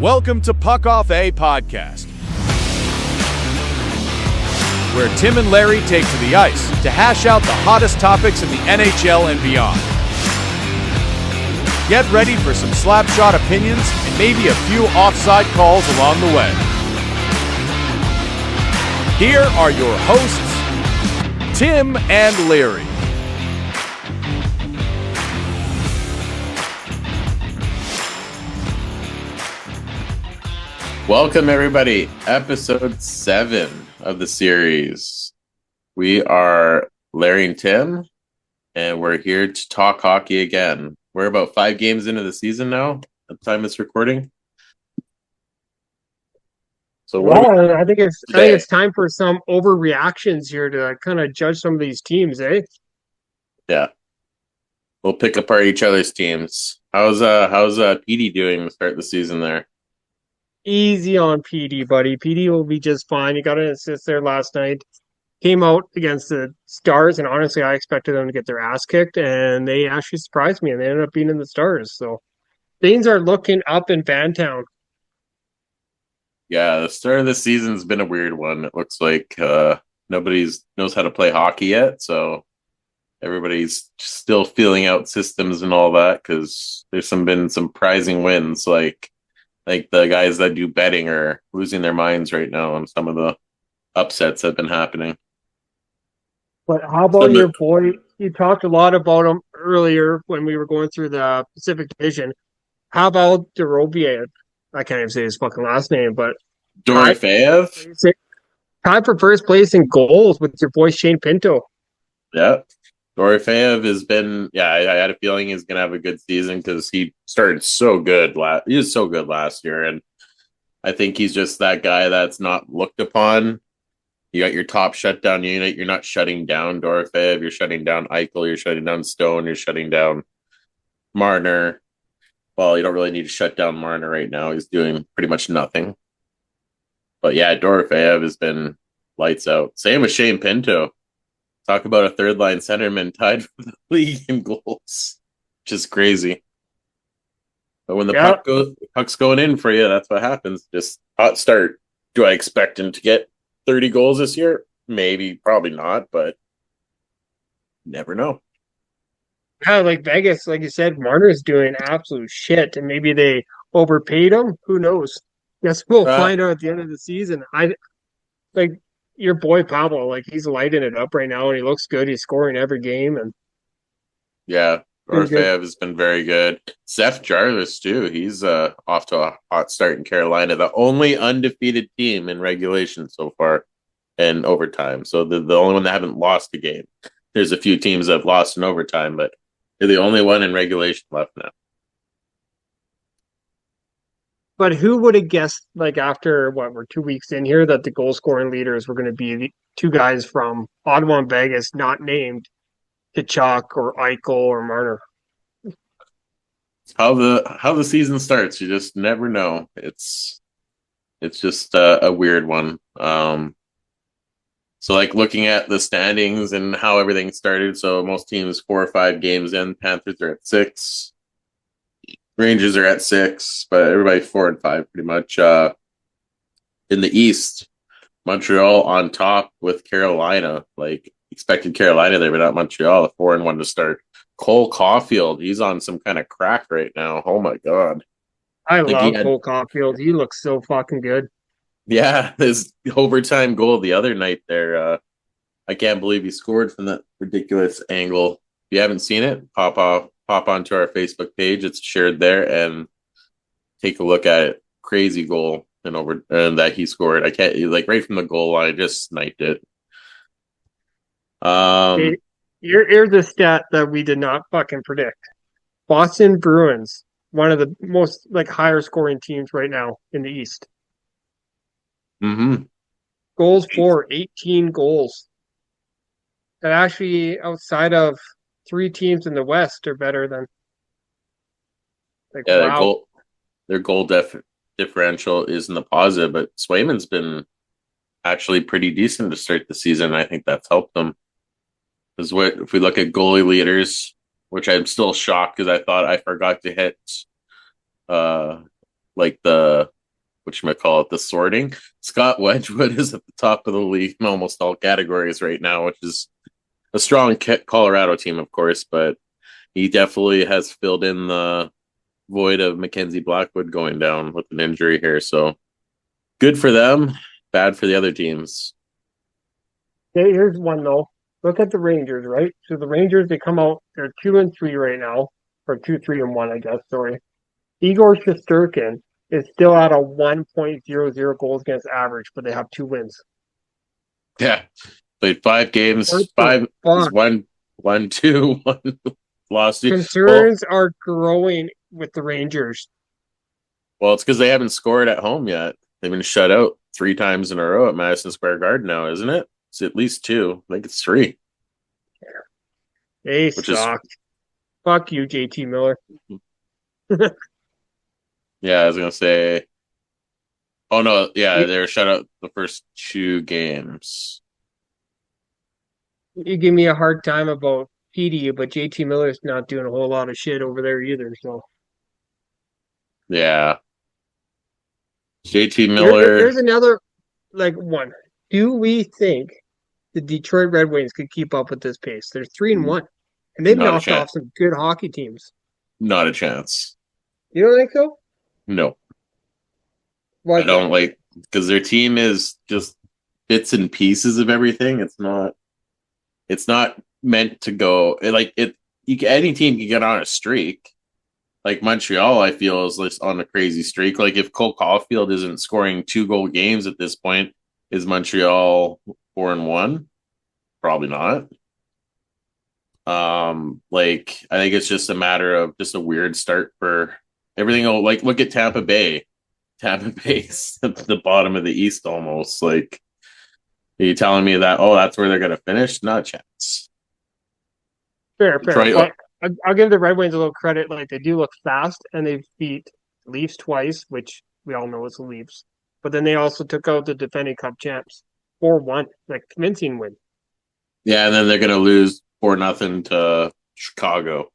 Welcome to Puck Off A Podcast, where Tim and Larry take to the ice to hash out the hottest topics in the NHL and beyond. Get ready for some slapshot opinions and maybe a few offside calls along the way. Here are your hosts, Tim and Larry. Welcome, everybody. Episode 7 of the series. We are Larry and Tim, and we're here to talk hockey again. We're about 5 games into the season now at the time of this recording. So, I think it's time for some overreactions here to kind of judge some of these teams, eh? Yeah, we'll pick apart each other's teams. How's PD doing to start the season there? Easy on PD, buddy. PD will be just fine. He got an assist there last night. Came out against the Stars, and honestly, I expected them to get their ass kicked, and they actually surprised me, and they ended up being in the Stars. So things are looking up in Bantown. Yeah, the start of the season's been a weird one. It looks like nobody knows how to play hockey yet, so everybody's still feeling out systems and all that because there's been some surprising wins, like the guys that do betting are losing their minds right now on some of the upsets that have been happening. But how about your boy? You talked a lot about him earlier when we were going through the Pacific Division. How about Dorobier? I can't even say his fucking last name, but Dorofeyev? Tied for first place in goals with your boy Shane Pinto. Yeah. Dorofeyev has been, I had a feeling he's going to have a good season because he started so good. He was so good last year, and I think he's just that guy that's not looked upon. You got your top shutdown unit. You're not shutting down Dorofeyev. You're shutting down Eichel. You're shutting down Stone. You're shutting down Marner. Well, you don't really need to shut down Marner right now. He's doing pretty much nothing. But yeah, Dorofeyev has been lights out. Same with Shane Pinto. Talk about a third-line centerman tied for the league in goals. Which is crazy. But when the puck's going in for you, that's what happens. Just hot start. Do I expect him to get 30 goals this year? Maybe, probably not, but never know. Yeah, like Vegas, like you said, Marner's doing absolute shit, and maybe they overpaid him. Who knows? Guess we'll find out at the end of the season. Your boy Pablo, like he's lighting it up right now, and he looks good. He's scoring every game, and yeah, Orfeev has been very good. Seth Jarvis too. He's off to a hot start in Carolina, the only undefeated team in regulation so far and overtime. So the only one that haven't lost a game. There's a few teams that have lost in overtime, but they're the only one in regulation left now. But who would have guessed, like after we're 2 weeks in here, that the goal scoring leaders were going to be the two guys from Ottawa and Vegas, not named Tkachuk or Eichel or Marner? How the season starts, you just never know. It's just a weird one. So like looking at the standings and how everything started, so most teams 4 or 5 games in. Panthers are at 6. Rangers are at 6, but everybody 4 and 5 pretty much. In the East, Montreal on top with Carolina. Like expected Carolina there, but not Montreal. 4-1 to start. Cole Caulfield, he's on some kind of crack right now. Oh my god, I love Cole Caulfield. He looks so fucking good. Yeah, his overtime goal the other night there. I can't believe he scored from that ridiculous angle. If you haven't seen it, pop onto our Facebook page. It's shared there and take a look at it. Crazy goal and that he scored. I can't right from the goal line, just sniped it. Here's a stat that we did not fucking predict. Boston Bruins, one of the most higher scoring teams right now in the East. Mm-hmm. Goals for 18 goals. That actually, outside of 3 teams in the West, are better than. Wow. Their goal differential is in the positive, but Swayman's been actually pretty decent to start the season. I think that's helped them. Because if we look at goalie leaders, which I'm still shocked because I thought I forgot to hit like the whatchamacallit, the sorting. Scott Wedgwood is at the top of the league in almost all categories right now, which is a strong Colorado team, of course, but he definitely has filled in the void of Mackenzie Blackwood going down with an injury here. So good for them, bad for the other teams. Okay, here's one though. Look at the Rangers, right? So the Rangers, they come out, they're 2-3 right now, or 2-3-1, I guess. Sorry. Igor Shesterkin is still at a 1.00 goals against average, but they have 2 wins. Yeah, played 5 games, What the 5 is fuck? 1-2, 1 lost. Concerns are growing with the Rangers. Well, it's because they haven't scored at home yet. They've been shut out 3 times in a row at Madison Square Garden now, isn't it? It's at least 2. I think it's 3. They Which is- suck. Fuck you, JT Miller. Yeah, I was gonna say. Oh no, yeah, they were shut out the first 2 games. You give me a hard time about PD, but JT Miller's not doing a whole lot of shit over there either. So Yeah, JT Miller. Here's another one. Do we think the Detroit Red Wings could keep up with this pace? They're 3-1, and they've Not a knocked chance. off some good hockey teams. Not a chance. You don't think so? No, Why I don't like because their team is just bits and pieces of everything. It's not meant to go any team can get on a streak. Like Montreal, I feel is on a crazy streak. Like if Cole Caulfield isn't scoring 2-goal games at this point, is Montreal 4-1? Probably not. I think it's just a matter of just a weird start for everything. Like look at Tampa Bay. Tampa Bay's at the bottom of the East almost. Like, are you telling me that? Oh, that's where they're going to finish? Not a chance. Fair. Detroit- But I'll give the Red Wings a little credit. Like they do look fast, and they've beat Leafs twice, which we all know is the Leafs. But then they also took out the defending Cup champs 4-1, like convincing win. Yeah, and then they're going to lose 4-0 to Chicago.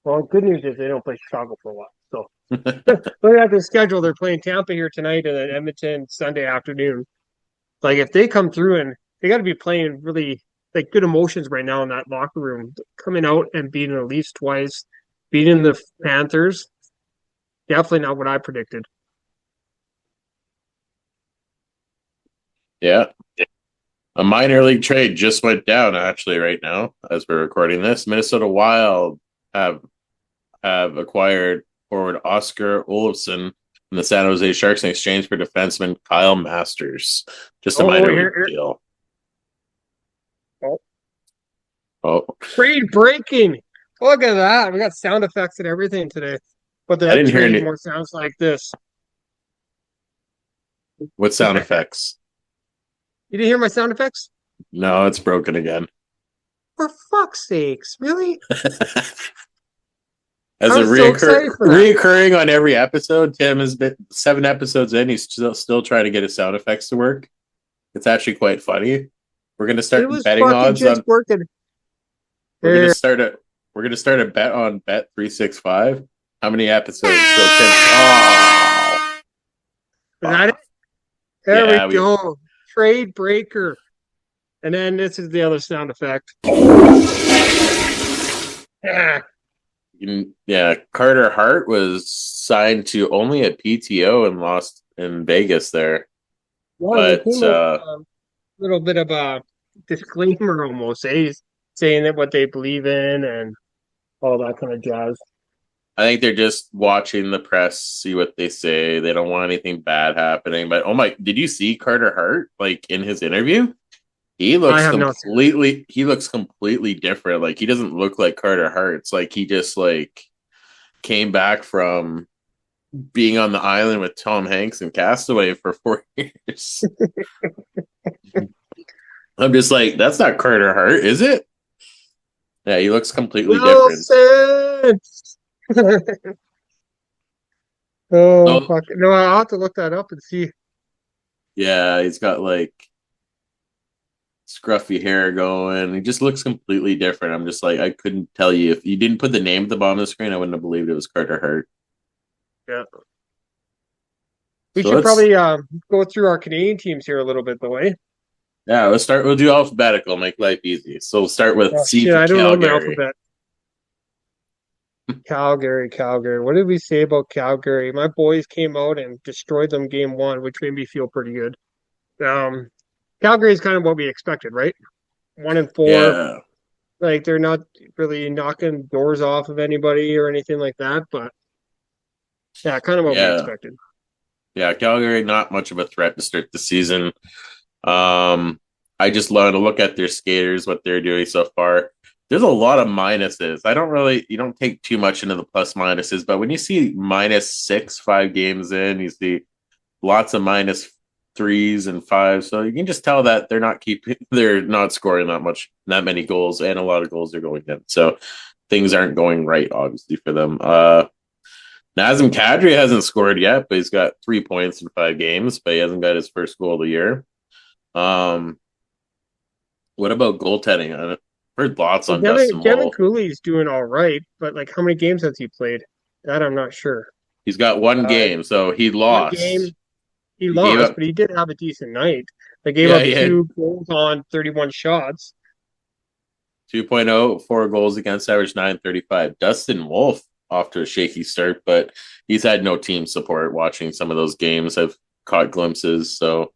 Well, good news is they don't play Chicago for a while. So look at the schedule. They're playing Tampa here tonight and then Edmonton Sunday afternoon. Like if they come through and they got to be playing really like good emotions right now in that locker room, coming out and beating the Leafs twice, beating the Panthers. Definitely not what I predicted. Yeah. A minor league trade just went down actually right now as we're recording this. Minnesota Wild have acquired forward Oscar Olofsson from the San Jose Sharks in exchange for defenseman Kyle Masters. Just a minor league deal. Oh. Trade breaking. Look at that. We got sound effects and everything today. But the didn't hear trade any- more sounds like this. What sound effects? You didn't hear my sound effects? No, it's broken again. For fuck's sakes. Really? As I a was so excited for that. reoccurring on every episode, Tim has been 7 episodes in. He's still trying to get his sound effects to work. It's actually quite funny. We're gonna start It was betting fucking odds just on. working. We're gonna start a bet on Bet365. How many episodes? Oh, Is that it? There Yeah, we go. Trade breaker. And then this is the other sound effect. Yeah. Yeah, Carter Hart was signed to only a PTO and lost in Vegas there. Well, But, a little bit of a disclaimer almost, saying that what they believe in and all that kind of jazz. I think they're just watching the press, see what they say. They don't want anything bad happening. But did you see Carter Hart like in his interview? He looks completely different. Like he doesn't look like Carter Hart. It's like he just like came back from being on the island with Tom Hanks and Castaway for 4 years. I'm just like, that's not Carter Hart, is it? Yeah, he looks completely different. Fuck. No, I'll have to look that up and see. Yeah, he's got like scruffy hair going. He just looks completely different. I'm just like, I couldn't tell you if you didn't put the name at the bottom of the screen, I wouldn't have believed it was Carter Hart. Yeah. We So should let's probably go through our Canadian teams here a little bit, though, eh? yeah, let's start. We'll do alphabetical, make life easy. So we'll start with Oh C shit, for I don't know my Calgary. alphabet. Calgary. What did we say about Calgary? My boys came out and destroyed them game one, which made me feel pretty good. Um, Calgary is kind of what we expected, right? 1-4. Yeah, Like they're not really knocking doors off of anybody or anything like that, but yeah, kind of what we yeah, expected. yeah. Calgary, not much of a threat to start the season. Um, I just love to look at their skaters, what they're doing so far. There's a lot of minuses. You don't take too much into the plus minuses, but when you see -6, 5 games in, you see lots of -3s and 5s. So you can just tell that they're not scoring that many goals, and a lot of goals are going in. So things aren't going right, obviously, for them. Nazem Kadri hasn't scored yet, but he's got 3 points in 5 games, but he hasn't got his first goal of the year. Um, what about goaltending? I've heard lots Well, on Dustin Devin Wall. Cooley's doing all right, but like how many games has he played? That I'm not sure. He's got one Uh, game, so he one game lost. he He gave lost, up, but he did have a decent night. They gave yeah, up he had 2 goals on 31 shots. 2.0, 4 goals against, average 935. Dustin Wolf off to a shaky start, but he's had no team support watching some of those games. I've caught glimpses, so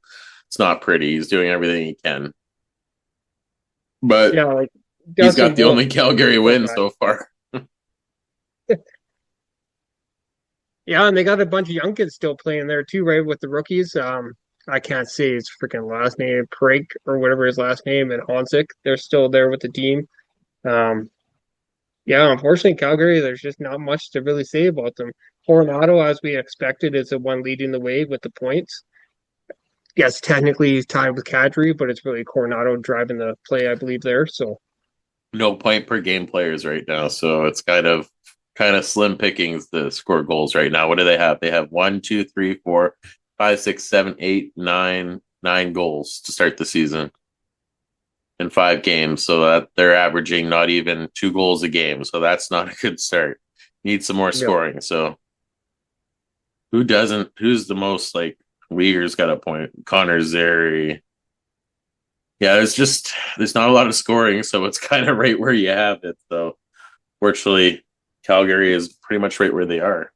it's not pretty. He's doing everything he can. But Yeah, like he's got Dustin the Wolf only is a Calgary poor win guy. so far. Yeah, and they got a bunch of young kids still playing there too, right? With the rookies. I can't say his freaking last name, Prake or whatever his last name, and Honsick. They're still there with the team. Um, yeah, unfortunately, Calgary, there's just not much to really say about them. Coronado, as we expected, is the one leading the way with the points. Yes, technically he's tied with Kadri, but it's really Coronado driving the play, I believe, there. So No point per game players right now, so it's kind of slim pickings to score goals right now. What do they have? They have 9 goals to start the season in 5 games. So that they're averaging not even 2 goals a game. So that's not a good start. Need some more no. scoring. So who doesn't? Who's the most like Uyghur's got a point? Connor Zary. Yeah, there's not a lot of scoring, so it's kind of right where you have it. So fortunately, Calgary is pretty much right where they are.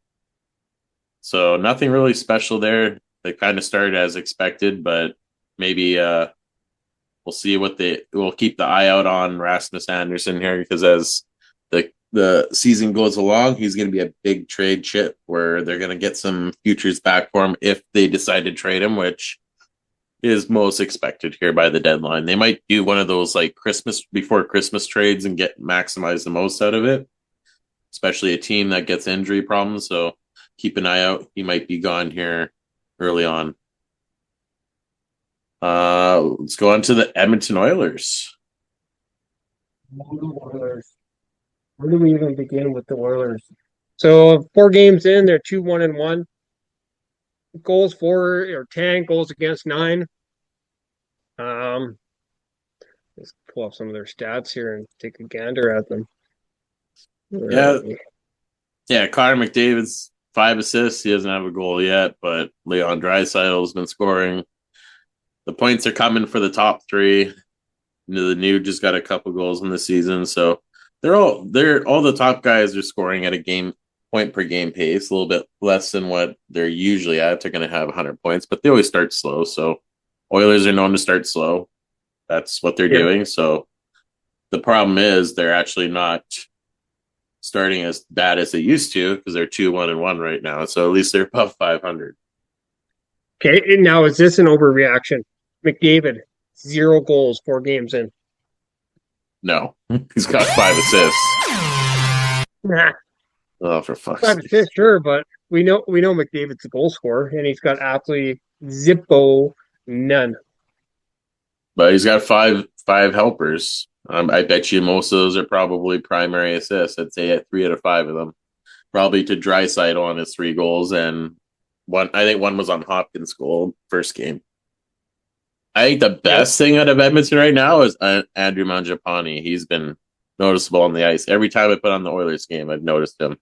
So nothing really special there. They kind of started as expected, but maybe we'll see we'll keep the eye out on Rasmus Anderson here because as the season goes along, he's going to be a big trade chip where they're going to get some futures back for him if they decide to trade him, which is most expected here by the deadline. They might do one of those like before Christmas trades and maximize the most out of it, especially a team that gets injury problems. So keep an eye out. He might be gone here early on. Let's go on to the Edmonton Oilers. Oilers. Where do we even begin with the Oilers? So 4 games in, they're 2-1-1. Goals for or 10, goals against 9. Um, let's pull up some of their stats here and take a gander at them. Yeah, yeah. Connor McDavid's 5 assists. He doesn't have a goal yet, but Leon Draisaitl's been scoring. The points are coming for the top 3. The new just got a couple goals in the season, so they're all the top guys are scoring at a game point per game pace, a little bit less than what they're usually at. They're going to have 100 points, but they always start slow. So Oilers are known to start slow. That's what they're doing. So the problem is they're actually not starting as bad as they used to because they're 2-1-1 right now. So at least they're above 500. Okay, and now is this an overreaction? McDavid, 0 goals, 4 games in. No, he's got 5 assists. Nah, Oh, for fuck's 5 sake. assists, sure, but we know McDavid's a goal scorer, and he's got absolutely zippo none. But he's got five helpers. I bet you most of those are probably primary assists. I'd say 3 out of 5 of them. Probably to Draisaitl on his 3 goals, and I think one was on Hopkins' goal first game. I think the best thing out of Edmonton right now is Andrew Mangiapane. He's been noticeable on the ice. Every time I put on the Oilers game, I've noticed him.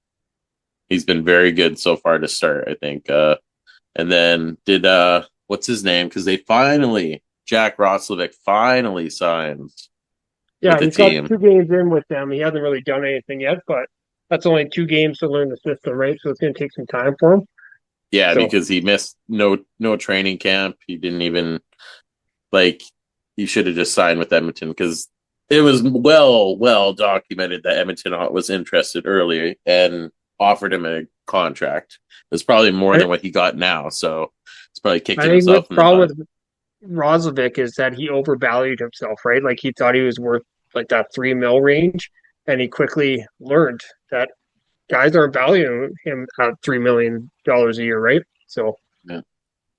He's been very good so far to start, I think. And then did what's his name? Because Jack Roslovic finally signed with Yeah, the he's got team. 2 games in with them. He hasn't really done anything yet, but that's only 2 games to learn the system, right? So it's going to take some time for him. Yeah, So because he missed no training camp. He didn't even like he should have just signed with Edmonton because it was well documented that Edmonton was interested early and offered him a contract. It was probably more I, than what he got now, so it's probably I kicking think the himself in the problem butt. with Roslovic is that he overvalued himself, right? Like he thought he was worth like that 3 mil range, and he quickly learned that guys aren't valuing him at $3 million a year, right? So Yeah.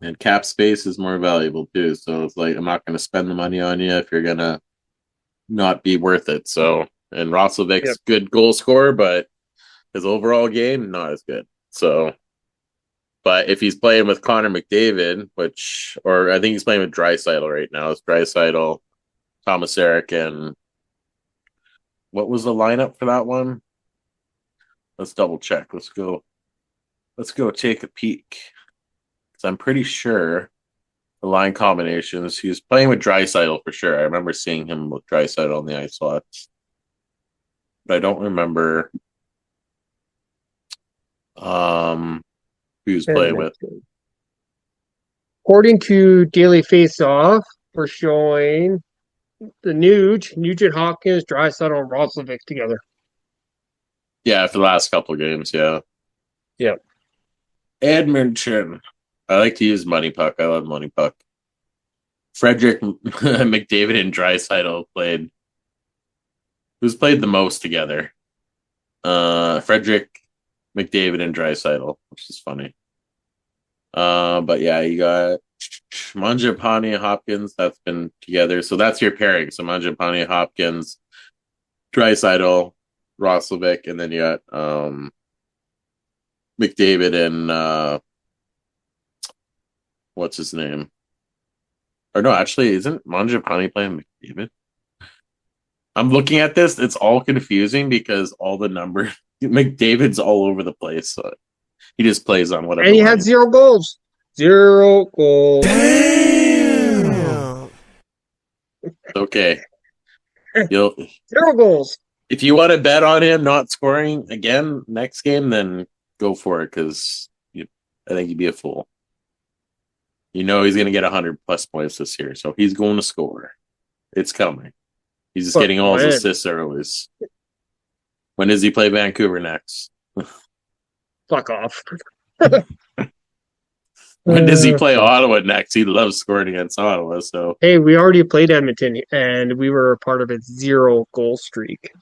And cap space is more valuable too. So it's like I'm not going to spend the money on you if you're gonna not be worth it. So and yeah, Roslovic's good goal scorer, but his overall game not as good. So, but if he's playing with Connor McDavid, or I think he's playing with Draisaitl right now. It's Draisaitl, Thomas Eric, and what was the lineup for that one? Let's double check. Let's go. Let's go take a peek. Because I'm pretty sure the line combinations. He was playing with Draisaitl for sure. I remember seeing him with Draisaitl on the ice lots, but I don't remember who he was playing with. according to Daily Face Off, we're showing the Nugent Hopkins, Draisaitl, and Roslovic together. Yeah, for the last couple of games. Yeah, Yeah. Edmonton. I like to use Money Puck. I love Money Puck. Frederick McDavid and Draisaitl played. Who's played the most together? Frederick McDavid and Draisaitl, which is funny. But yeah, you got Mangiapane Hopkins. That's been together, so that's your pairing. So Mangiapane Hopkins, Draisaitl, Roslovic, and then you got McDavid and what's his name? Or no, actually, isn't Mangiapane playing McDavid? I'm looking at this. It's all confusing because all the numbers. McDavid's all over the place. So he just plays on whatever And he line. had 0 goals. 0 goals. Damn. Okay. 0 goals. If you want to bet on him not scoring again next game, then go for it because I think you'd be a fool. You know he's going to get 100+ points this year, so he's going to score. It's coming. He's just getting all his assists early. When does he play Vancouver next? Fuck off. When does he play Ottawa next? He loves scoring against Ottawa. So hey, we already played Edmonton, and we were a part of its 0 goal streak.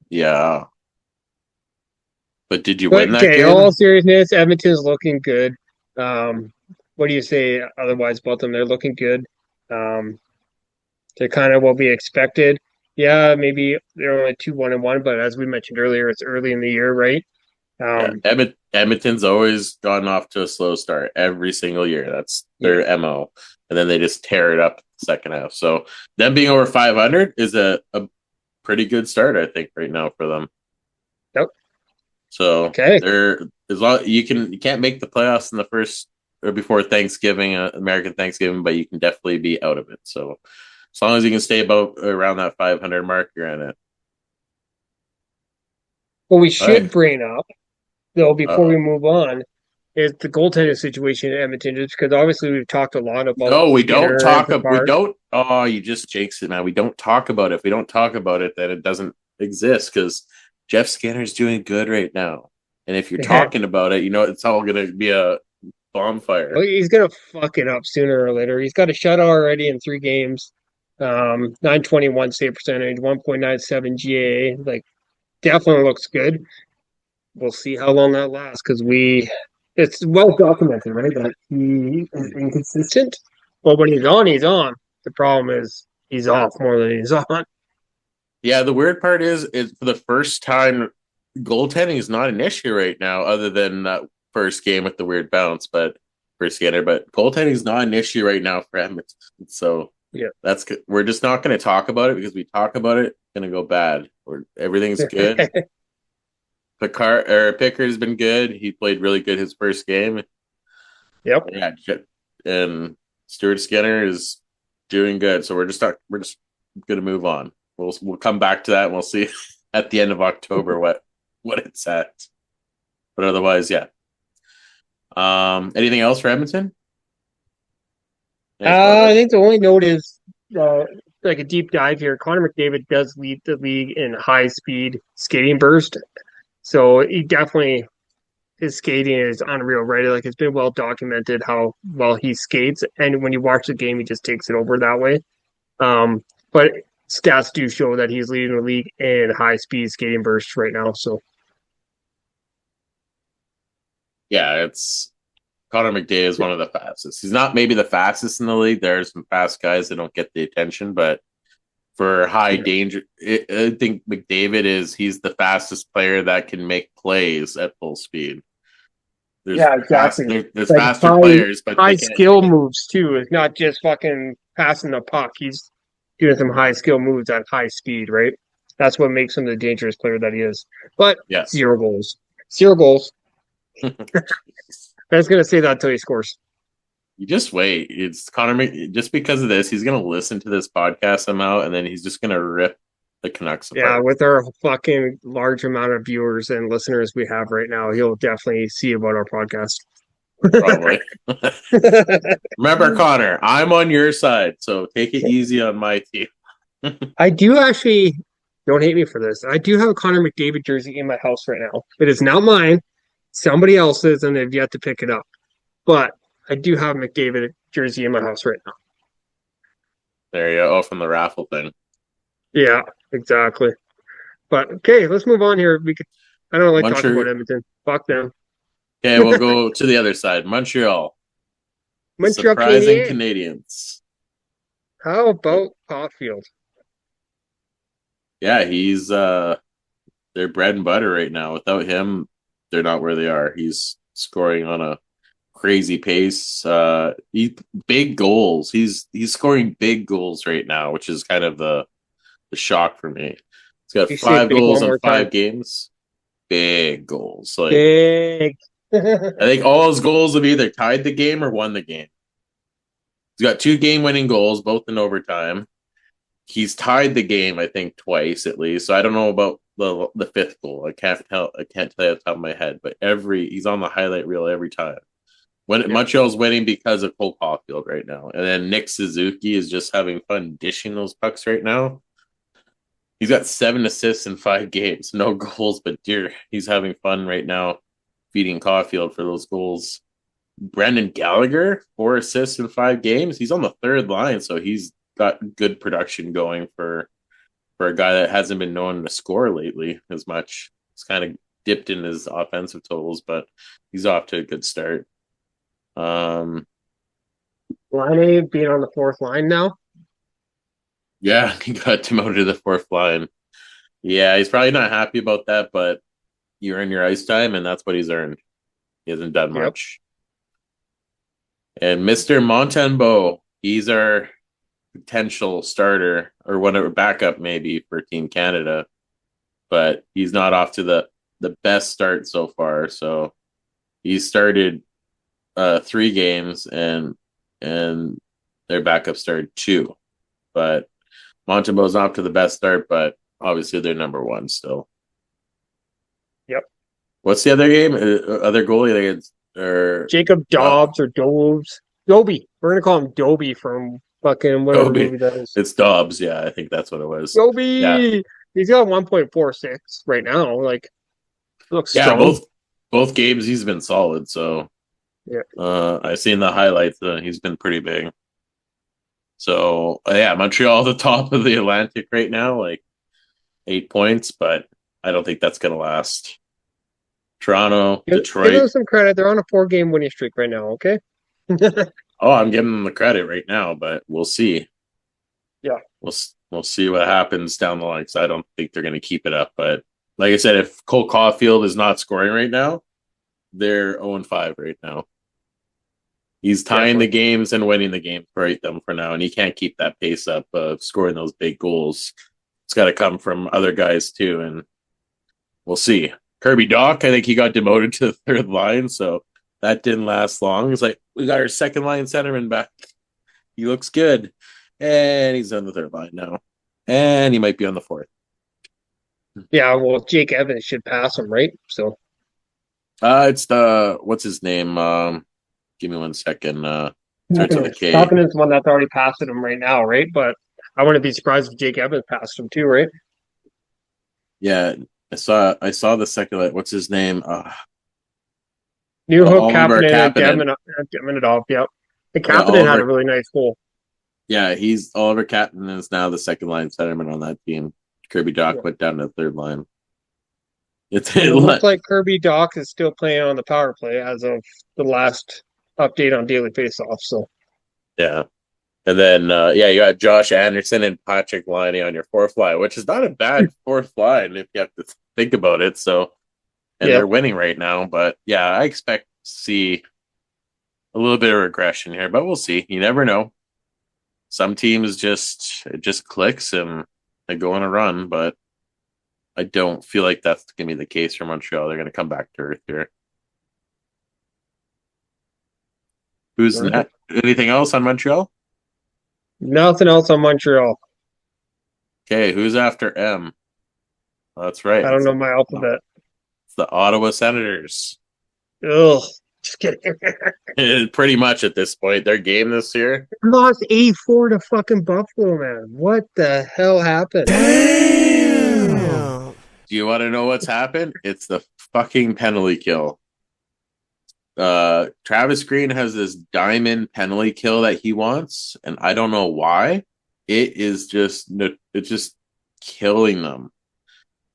yeah. But did you win that game? In all seriousness, Edmonton's looking good. What do you say otherwise about them? They're looking good. They're kind of what we expected. Yeah, maybe they're only 2-1-1, but as we mentioned earlier, it's early in the year, right? Yeah, Edmonton's always gotten off to a slow start every single year. That's their MO. And then they just tear it up the second half. So them being over 500 is a pretty good start, I think, right now for them. Yep. So they're you can't make the playoffs in the first or before Thanksgiving, American Thanksgiving, but you can definitely be out of it. So as long as you can stay around that 500 mark, you're in it. What we should bring up, though, before we move on, is the goaltending situation in Edmonton. Just because obviously we've talked a lot about. No, we don't talk about. We don't. Oh, you just jinxed it, man. We don't talk about it. If we don't talk about it, then it doesn't exist because Jeff Skinner's doing good right now. And if you're talking about it, it's all going to be a bonfire. Well, he's going to fuck it up sooner or later. He's got a shutout already in 3 games. 921 save percentage, 1.97 GA. Like, definitely looks good. We'll see how long that lasts because it's well documented, right? That he is inconsistent. But when he's on, he's on. The problem is he's off more than he's on. Yeah, the weird part is for the first time, goaltending is not an issue right now, other than that first game with the weird bounce, but for Skinner. But goaltending is not an issue right now for Edmonton. So yeah, we're just not going to talk about it because we talk about it, it's going to go bad. Everything's good. Picker's been good. He played really good his first game. Yep. Yeah, and Stuart Skinner is doing good. So we're just gonna move on. We'll come back to that and we'll see at the end of October what it's at. But otherwise, yeah. Anything else for Edmonton? I think the only note is like a deep dive here. Connor McDavid does lead the league in high speed skating burst. So he definitely his skating is unreal, right? Like it's been well documented how well he skates, and when you watch the game, he just takes it over that way. But stats do show that he's leading the league in high speed skating bursts right now. So Yeah, it's Connor McDavid is one of the fastest. He's not maybe the fastest in the league. There are some fast guys that don't get the attention, but for high danger, I think he's the fastest player that can make plays at full speed. There's exactly. There's like faster players, but high skill moves too. It's not just fucking passing the puck. He's doing some high skill moves at high speed, right? That's what makes him the dangerous player that he is. But yeah. 0 goals. 0 goals. I was going to say that until he scores. You just wait. It's Connor. Just because of this, he's going to listen to this podcast somehow, and then he's just going to rip the Canucks apart. Yeah, with our fucking large amount of viewers and listeners we have right now, he'll definitely see about our podcast. Probably. Remember, Connor, I'm on your side, so take it easy on my team. I do actually, don't hate me for this, I do have a Connor McDavid jersey in my house right now. It is not mine, somebody else's, and they've yet to pick it up. But I do have a McDavid jersey in my house right now. There you go. Oh, from the raffle thing. Yeah, exactly. But okay, let's move on here. I don't like talking about Edmonton. Fuck them. Okay, we'll go to the other side. Montreal. Surprising Canadians. How about Caulfield? Yeah, he's their bread and butter right now. Without him, they're not where they are. He's scoring on a crazy pace. Big goals. He's scoring big goals right now, which is kind of the shock for me. He's got 5 goals in 5 games. Big goals. Like big. I think all his goals have either tied the game or won the game. He's got 2 game-winning goals, both in overtime. He's tied the game, I think, twice at least. So I don't know about the 5th goal. I can't tell you off the top of my head, but he's on the highlight reel every time. Montreal's winning because of Cole Caulfield right now. And then Nick Suzuki is just having fun dishing those pucks right now. He's got 7 assists in 5 games. No goals, but dear, he's having fun right now feeding Caulfield for those goals. Brendan Gallagher, 4 assists in 5 games. He's on the 3rd line, so he's got good production going for a guy that hasn't been known to score lately as much. He's kind of dipped in his offensive totals, but he's off to a good start. Line A being on the 4th line now. Yeah, he got demoted to the 4th line. Yeah, he's probably not happy about that, but you earn your ice time, and that's what he's earned. He hasn't done much. And Mr. Montembeault, he's our potential starter or whatever backup maybe for Team Canada, but he's not off to the best start so far. So he started 3 games and their backup started 2, but Montembeault's not up to the best start, but obviously they're number 1 still. Yep. What's the other game? Other goalie? Jacob Dobbs or Dobes. Dobie. We're gonna call him Dobie from fucking whatever movie that is. It's Dobbs. Yeah, I think that's what it was. Dobie. Yeah. He's got 1.46 right now. Like, looks strong. Both games he's been solid. So yeah, I've seen the highlights. He's been pretty big. So yeah, Montreal the top of the Atlantic right now, like 8 points, but I don't think that's gonna last. Toronto, Detroit. Give them some credit. They're on a 4-game winning streak right now. Okay. Oh, I'm giving them the credit right now, but we'll see. Yeah, we'll see what happens down the line because I don't think they're going to keep it up. But like I said, if Cole Caulfield is not scoring right now, they're 0-5 right now. He's tying the games and winning the games for them for now, and he can't keep that pace up of scoring those big goals. It's got to come from other guys too, and we'll see. Kirby Doc, I think he got demoted to the third line, so that didn't last long. It's like, we got our second line centerman back. He looks good. And he's on the third line now. And he might be on the fourth. Yeah, well, Jake Evans should pass him, right? So It's the, what's his name? Give me 1 second. Starts with a K. Kapanen's the one that's already passed him right now, right? But I wouldn't be surprised if Jake Evans passed him too, right? Yeah, I saw the second. What's his name? New Hook, Oliver Kapanen, Kapanen. and Demidov, yep. And Yeah, Kapanen had a really nice goal. Yeah, he's Oliver Kapanen is now the second line centerman on that team. Kirby Doc went down to the third line. It looks like Kirby Doc is still playing on the power play as of the last update on Daily Faceoff. So yeah. And then you got Josh Anderson and Patrick Laine on your fourth line, which is not a bad fourth line if you have to think about it. So, and they're winning right now, but yeah, I expect to see a little bit of regression here, but we'll see. You never know. Some teams it just clicks and they go on a run, but I don't feel like that's going to be the case for Montreal. They're going to come back to earth here. Who's next? Anything else on Montreal? Nothing else on Montreal. Okay, who's after M? Oh, that's right. I don't know my alphabet. It's the Ottawa Senators. Ugh, just kidding. Pretty much at this point, their game this year. Lost 8-4 to fucking Buffalo, man. What the hell happened? Damn! Do you want to know what's happened? It's the fucking penalty kill. Travis Green has this diamond penalty kill that he wants, and I don't know why. It's just killing them.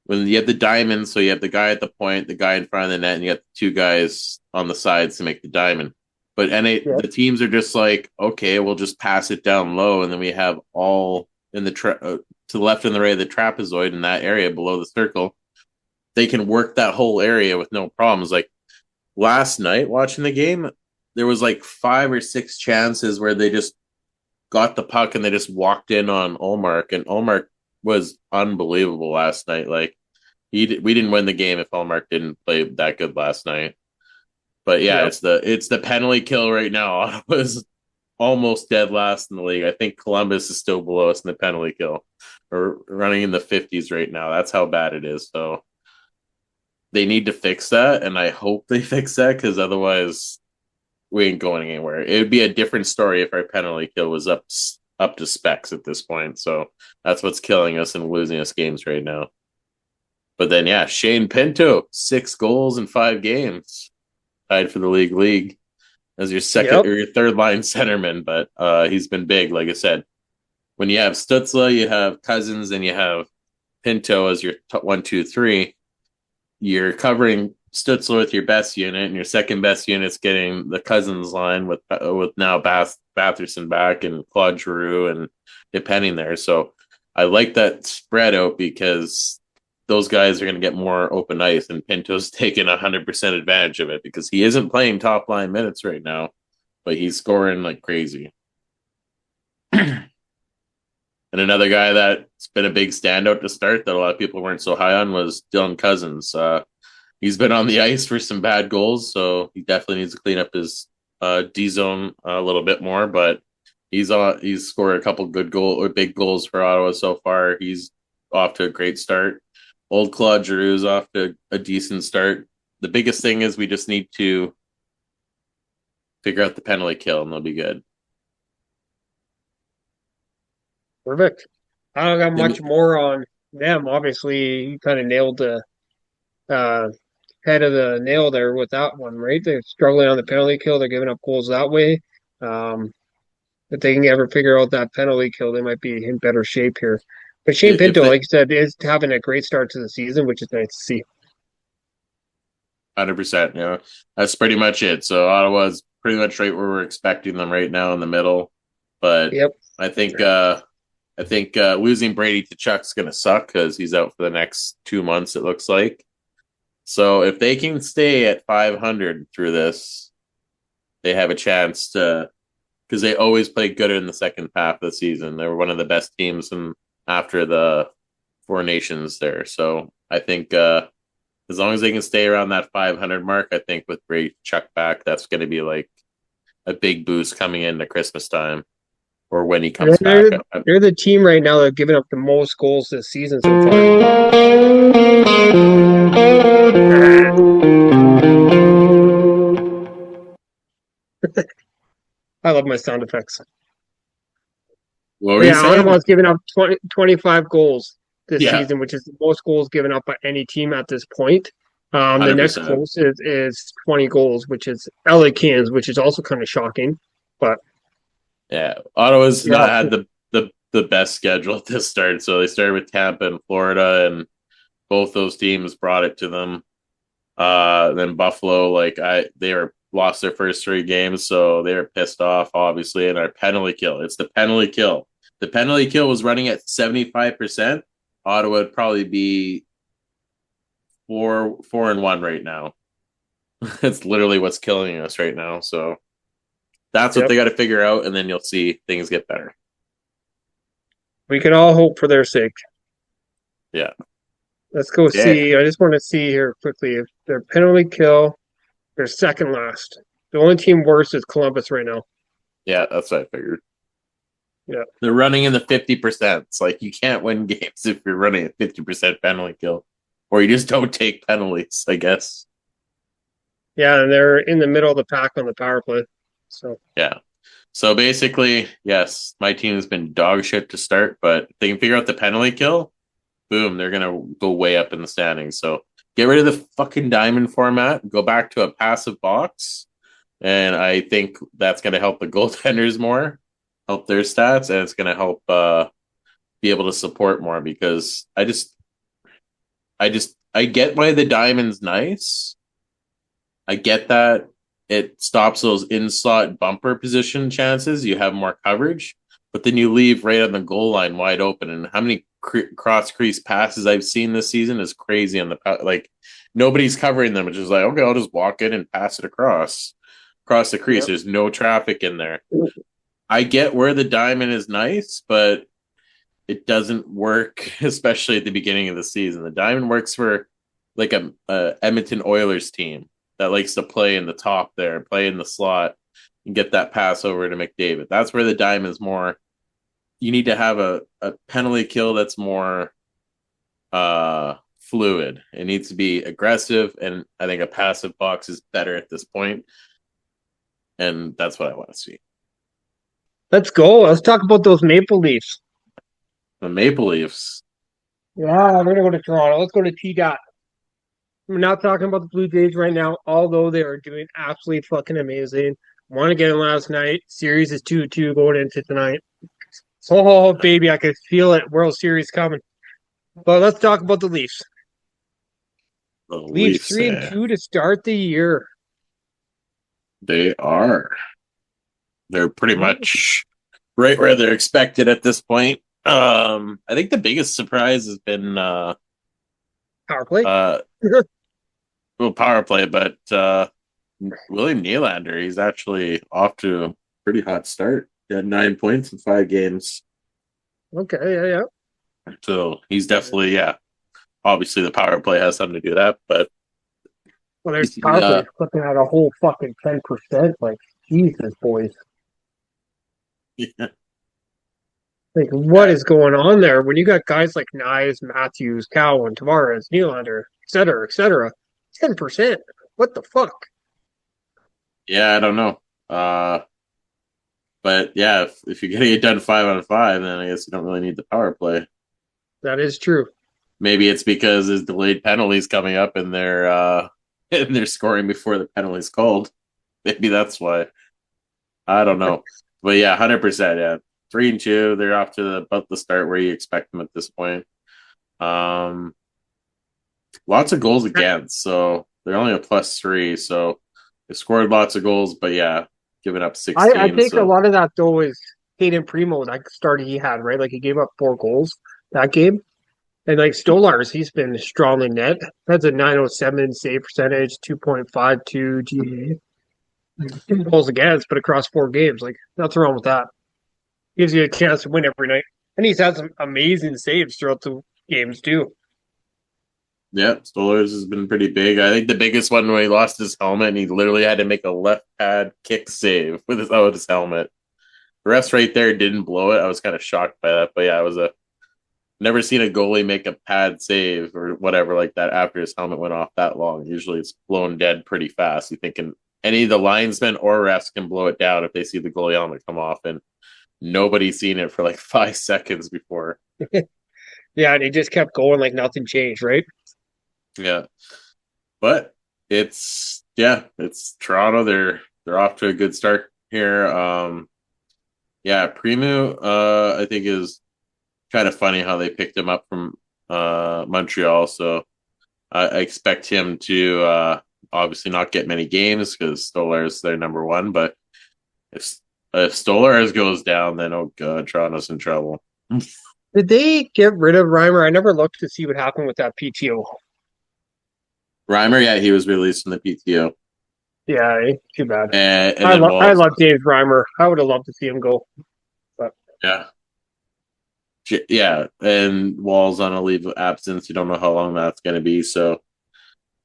When you have the diamond, so you have the guy at the point, the guy in front of the net, and you got the two guys on the sides to make the diamond. But the teams are just like, okay, we'll just pass it down low, and then we have all in the to the left and the right of the trapezoid in that area below the circle. They can work that whole area with no problems. Like last night watching the game, there was like 5 or 6 chances where they just got the puck and they just walked in on Ullmark, and Ullmark was unbelievable last night. Like we didn't win the game if Ullmark didn't play that good last night. But yeah, it's the penalty kill right now. Ottawa's almost dead last in the league. I think Columbus is still below us in the penalty kill, or running in the 50s right now. That's how bad it is. So they need to fix that, and I hope they fix that, because otherwise we ain't going anywhere. It would be a different story if our penalty kill was up to specs at this point. So that's what's killing us and losing us games right now. But then, yeah, Shane Pinto, 6 goals in 5 games, tied for the league as your second or your third line centerman. But he's been big, like I said. When you have Stützle, you have Cousins, and you have Pinto as your 1, 2, 3. You're covering Stützle with your best unit, and your second best unit's getting the Cousins line with now Batherson back and Claude Giroux and depending there. So I like that spread out, because those guys are going to get more open ice, and Pinto's taking 100% advantage of it, because he isn't playing top line minutes right now, but he's scoring like crazy. And another guy that's been a big standout to start that a lot of people weren't so high on was Dylan Cousins. He's been on the ice for some bad goals, so he definitely needs to clean up his D zone a little bit more. But he's scored a couple big goals for Ottawa so far. He's off to a great start. Old Claude Giroux's off to a decent start. The biggest thing is we just need to figure out the penalty kill, and they'll be good. Perfect. I don't got much more on them. Obviously, you kind of nailed the head of the nail there with that one, right? They're struggling on the penalty kill. They're giving up goals that way. If they can ever figure out that penalty kill, they might be in better shape here. But Shane Pinto, like you said, is having a great start to the season, which is nice to see. 100%. Yeah, that's pretty much it. So Ottawa's pretty much right where we're expecting them right now in the middle. But I think losing Brady Tkachuk's going to suck, because he's out for the next 2 months, it looks like. So if they can stay at 500 through this, they have a chance to, because they always play good in the second half of the season. They were one of the best teams after the Four Nations there. So I think as long as they can stay around that 500 mark, I think with Ray Chuck back, that's going to be like a big boost coming into Christmas time or when he comes back. They're the team right now that have given up the most goals this season so far. I love my sound effects. What were you saying? Ottawa's given up 25 goals this Yeah. season, which is the most goals given up by any team at this point. The 100%. next closest is 20 goals, which is LA Kings, which is also kind of shocking. But yeah, Ottawa's not had the best schedule at this start. So they started with Tampa and Florida, and both those teams brought it to them. Then Buffalo, they were lost their first 3 games, so they were pissed off, obviously. And our penalty kill, it's the penalty kill. The penalty kill was running at 75%. Ottawa would probably be 4-1 right now. It's literally what's killing us right now. So that's what they got to figure out, and then you'll see things get better. We can all hope for their sake. Yeah. Let's go see. I just want to see here quickly if their penalty kill, they're second last. The only team worse is Columbus right now. Yeah, that's what I figured. Yeah. They're running in the 50%. It's like you can't win games if you're running a 50% penalty kill. Or you just don't take penalties, I guess. Yeah, and they're in the middle of the pack on the power play. So yeah. So basically, yes, my team has been dog shit to start, but if they can figure out the penalty kill, boom, they're gonna go way up in the standings. So get rid of the fucking diamond format, go back to a passive box, and I think that's gonna help the goaltenders more, help their stats, and it's gonna help be able to support more because I get why the diamond's nice. I get that it stops those in-slot bumper position chances. You have more coverage, but then you leave right on the goal line wide open. And how many cross-crease passes I've seen this season is crazy. Nobody's covering them. It's just like, okay, I'll just walk in and pass it across the crease. Yep. There's no traffic in there. I get where the diamond is nice, but it doesn't work, especially at the beginning of the season. The diamond works for like a Edmonton Oilers team that likes to play in the top there, play in the slot, and get that pass over to McDavid. That's where the diamond's more. You need to have a penalty kill that's more fluid. It needs to be aggressive, and I think a passive box is better at this point. And that's what I want to see. Let's go. Let's talk about those Maple Leafs. The Maple Leafs. Yeah, we're going to go to Toronto. Let's go to T-Dot. We're not talking about the Blue Jays right now, although they are doing absolutely fucking amazing. Won again last night. Series is 2-2 going into tonight. So, baby, I could feel it. World Series coming. But let's talk about the Leafs. The Leafs 3-2 to start the year. They are. They're pretty much right where they're expected at this point. I think the biggest surprise has been power play. Power play, but William Nylander, he's actually off to a pretty hot start. He had 9 points in 5 games. Okay, yeah. So he's definitely, obviously the power play has something to do with that, but well, there's power play looking at a whole fucking 10%. Like, Jesus, boys. Yeah. Like, what is going on there? When you got guys like Nyes, Matthews, Cowan, Tavares, Nylander, et cetera, 10%. What the fuck? Yeah, I don't know. But yeah, if you're getting it done 5-on-5, then I guess you don't really need the power play. That is true. Maybe it's because there's delayed penalties coming up and they're scoring before the penalty's called. Maybe that's why. I don't know. But yeah, 100%. Yeah, 3-2. They're off to about the start where you expect them at this point. Lots of goals against, so they're only a +3. So they scored lots of goals, but yeah, giving up 16. I think a lot of that though is Hayden Primo, that start he had, right? Like he gave up 4 goals that game. And like Stolarz, he's been strong in net. That's a .907 save percentage, 2.52 GA. 2 goals against, but across 4 games. Like, nothing wrong with that. Gives you a chance to win every night. And he's had some amazing saves throughout the games, too. Yeah, Stolar's has been pretty big. I think the biggest one when he lost his helmet and he literally had to make a left pad kick save without his helmet. The rest right there didn't blow it. I was kind of shocked by that. But yeah, it was a never seen a goalie make a pad save or whatever like that after his helmet went off that long. Usually it's blown dead pretty fast. You thinking any of the linesmen or refs can blow it down if they see the goalie helmet come off, and nobody's seen it for like 5 seconds before. Yeah, and he just kept going like nothing changed, right? Yeah. But it's Toronto. They're off to a good start here. Yeah, Primo I think is kind of funny how they picked him up from Montreal. So I expect him to obviously not get many games because Stolar's their number one. But if Stolar's goes down, then oh god, Toronto's in trouble. Did they get rid of Reimer? I never looked to see what happened with that PTO. Reimer, yeah, he was released from the PTO. Yeah, too bad. And I then Walls, love Dave Reimer. I would have loved to see him go. But yeah. Yeah, and Wall's on a leave of absence. You don't know how long that's going to be, so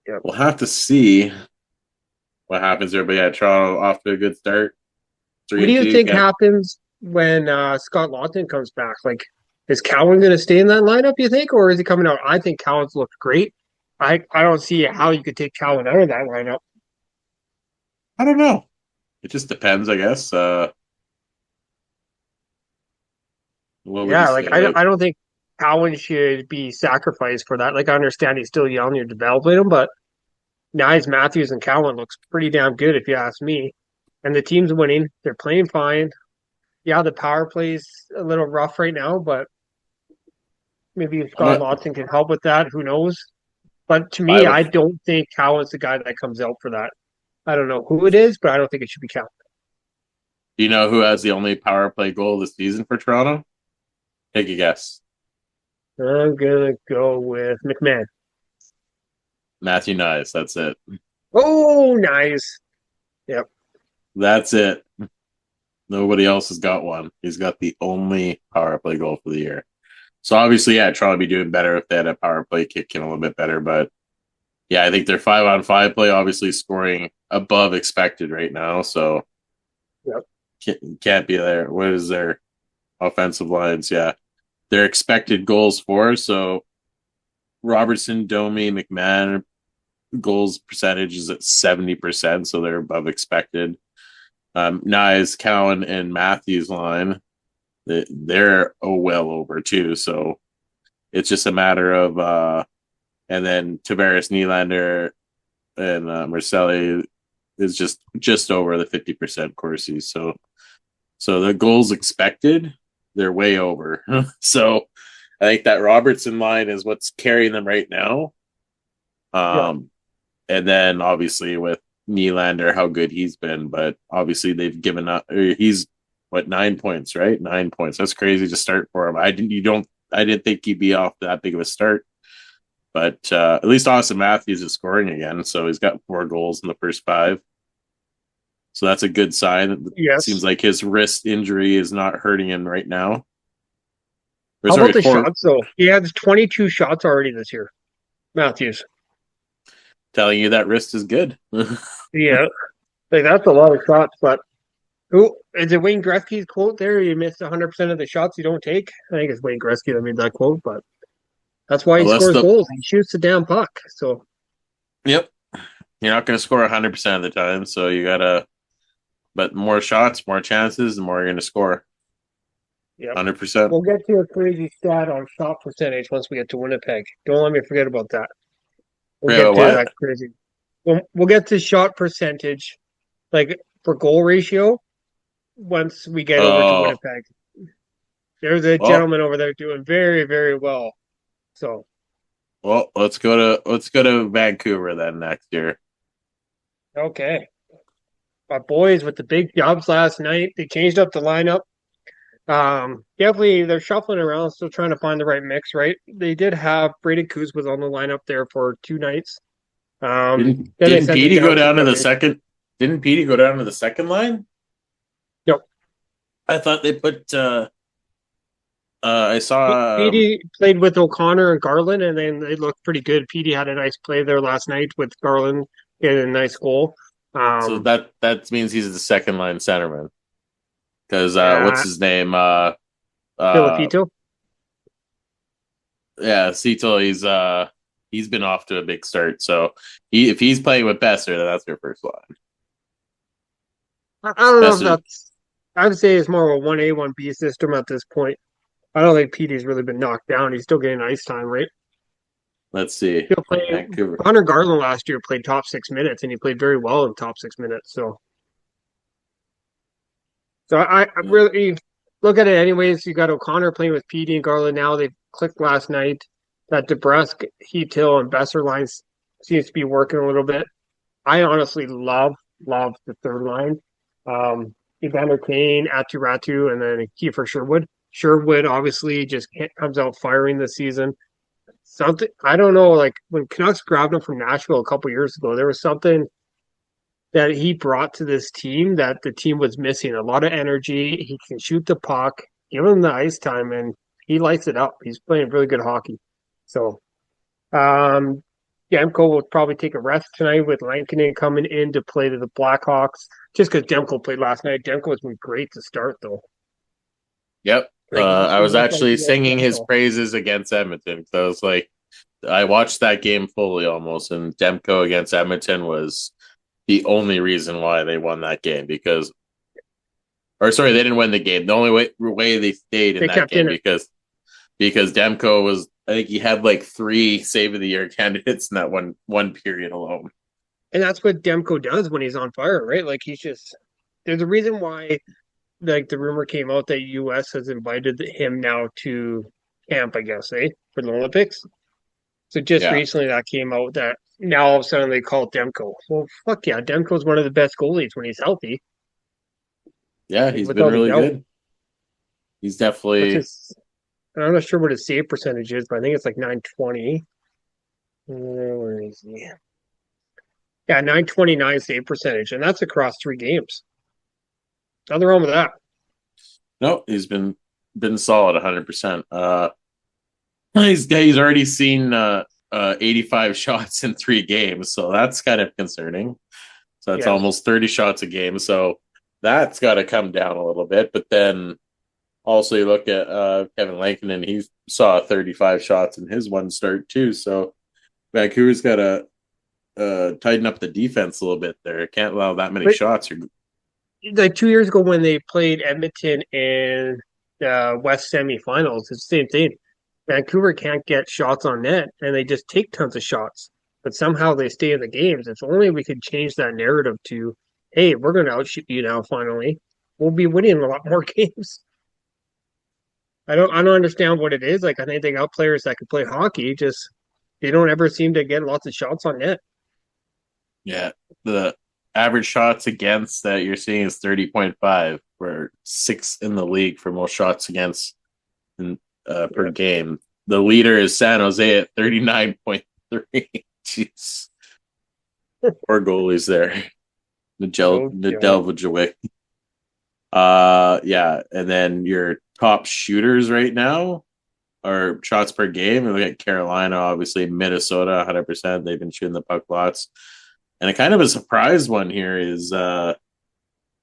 Yep. we'll have to see what happens there. But yeah, Toronto off to a good start. what do you think happens when Scott Laughton comes back? Like, is Cowan going to stay in that lineup, you think, or is he coming out? I think Cowan's looked great. I don't see how you could take Cowan out of that lineup. I don't know. It just depends, I guess. What would you Yeah, say? like I don't think Cowan should be sacrificed for that. Like, I understand he's still young, you're developing him, but Nyes, Matthews, and Cowan looks pretty damn good if you ask me. And the team's winning. They're playing fine. Yeah, the power play's a little rough right now, but maybe if Scott Laughton can help with that, who knows? But to me, I don't think Cowan's the guy that comes out for that. I don't know who it is, but I don't think it should be Cowan. Do you know who has the only power play goal this season for Toronto? Take a guess. I'm gonna go with McMahon. Matthew Nyes. That's it. Oh, nice. Yep. That's it. Nobody else has got one. He's got the only power play goal for the year. So obviously, yeah, Toronto would be doing better if they had a power play kick in a little bit better. But yeah, I think their 5-on-5 play obviously scoring above expected right now. So yep. Can't be there. What is their offensive lines? Yeah. Their expected goals for. So Robertson, Domi, McMahon goals percentage is at 70%. So they're above expected. Nyes, Cowan, and Matthews line, they're well over too. So it's just a matter of and then Tavares, Nylander, and Marcelli is just over the 50% Corsi. So the goals expected, they're way over. So I think that Robertson line is what's carrying them right now. And then obviously with Nylander, how good he's been, but obviously they've given up. He's 9 points, right? 9 points. That's crazy to start for him. I didn't think he'd be off that big of a start, but at least Austin Matthews is scoring again. So he's got 4 goals in the first 5. So that's a good sign. Yes. It seems like his wrist injury is not hurting him right now. How about the shots though? He has 22 shots already this year. Matthews. Telling you that wrist is good. Yeah. Like, that's a lot of shots, but who is it? Wayne Gretzky's quote there? You miss 100% of the shots you don't take. I think it's Wayne Gretzky that made that quote, but that's why he scores goals. He shoots the damn puck. So, yep, you're not going to score 100% of the time, so you gotta. But more shots, more chances, the more you're going to score. Yeah, 100%. We'll get to a crazy stat on shot percentage once we get to Winnipeg. Don't let me forget about that. We'll get to that crazy. We'll get to shot percentage, like for goal ratio, once we get over to Winnipeg. There's a gentleman over there doing very, very well. So, well, let's go to Vancouver then next year. Okay, our boys with the big jobs last night. They changed up the lineup. Definitely they're shuffling around, still trying to find the right mix. Right? They did have Brayden Coos was on the lineup there for 2 nights. Didn't Petey go down to the second? Didn't Petey go down to the second line? Nope. I thought they put I saw. Petey played with O'Connor and Garland, and then they looked pretty good. Petey had a nice play there last night with Garland. He had a nice goal. So that means he's the second line centerman. Because what's Uh, his name? Uh, Filipito. yeah, Cito. He's been off to a big start. So if he's playing with Besser, then that's their first line. I don't know if Besser. that's. I would say it's more of a 1A, 1B system at this point. I don't think Petey's really been knocked down. He's still getting ice time, right? Let's see. Still playing. Vancouver. Hunter Garland last year played top 6 minutes, and he played very well in top 6 minutes. So I really look at it anyways. You got O'Connor playing with Petey and Garland now. They clicked last night. That DeBrusque, Heath-Hill, and Besser lines seems to be working a little bit. I honestly love the third line. Evander Kane, Aturatu, and then Kiefer Sherwood. Sherwood obviously just comes out firing this season. Something I don't know, like when Canucks grabbed him from Nashville a couple years ago, there was something that he brought to this team that the team was missing. A lot of energy. He can shoot the puck, give him the ice time, and he lights it up. He's playing really good hockey. So, Demko will probably take a rest tonight with Lankinen coming in to play to the Blackhawks. Just because Demko played last night, Demko has been great to start though. Yep. I was actually singing his praises against Edmonton. So I was like, I watched that game fully almost, and Demko against Edmonton was the only reason why they won that game because, or sorry, they didn't win the game. The only way they stayed in that game because Demko was, I think he had like 3 save of the year candidates in that one period alone. And that's what Demko does when he's on fire, right? Like there's a reason why like the rumor came out that US has invited him now to camp, I guess, for the Olympics. So just recently that came out that now all of a sudden they call it Demko. Well, fuck yeah, Demko's one of the best goalies when he's healthy. Yeah, he's been really good. He's definitely. I'm not sure what his save percentage is, but I think it's like 920. Where is he? Yeah, 929 save percentage, and that's across 3 games. Nothing wrong with that. No, he's been solid 100%. He's already seen 85 shots in 3 games, so that's kind of concerning. So that's almost 30 shots a game. So that's got to come down a little bit. But then also you look at Kevin Lankinen, he saw 35 shots in his one start too. So Vancouver's got to tighten up the defense a little bit there. Can't allow that many shots. Like 2 years ago when they played Edmonton in the West semifinals, it's the same thing. Vancouver can't get shots on net, and they just take tons of shots. But somehow they stay in the games. If only we could change that narrative to, hey, we're going to outshoot you now. Finally, we'll be winning a lot more games. I don't understand what it is. Like I think they got players that can play hockey, just they don't ever seem to get lots of shots on net. Yeah, the average shots against that you're seeing is 30.5. We're 6th in the league for most shots against per game. The leader is San Jose at 39.3. Jeez. Poor goalies there. Nedeljkovic. Yeah, and then your top shooters right now are shots per game. We look at Carolina, obviously Minnesota, 100%. They've been shooting the puck lots. And a kind of a surprise one here is the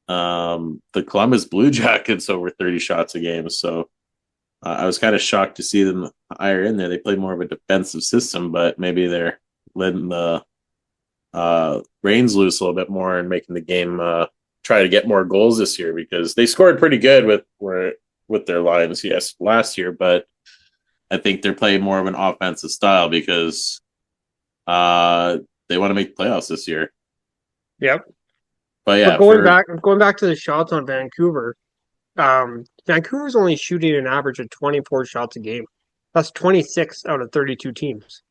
Columbus Blue Jackets over 30 shots a game. So I was kind of shocked to see them higher in there. They play more of a defensive system, but maybe they're letting the reins loose a little bit more and making the game try to get more goals this year because they scored pretty good with their lines, last year, but I think they're playing more of an offensive style because they want to make playoffs this year. Yep. But yeah, going back to the shots on Vancouver. Vancouver's only shooting an average of 24 shots a game. That's 26 out of 32 teams.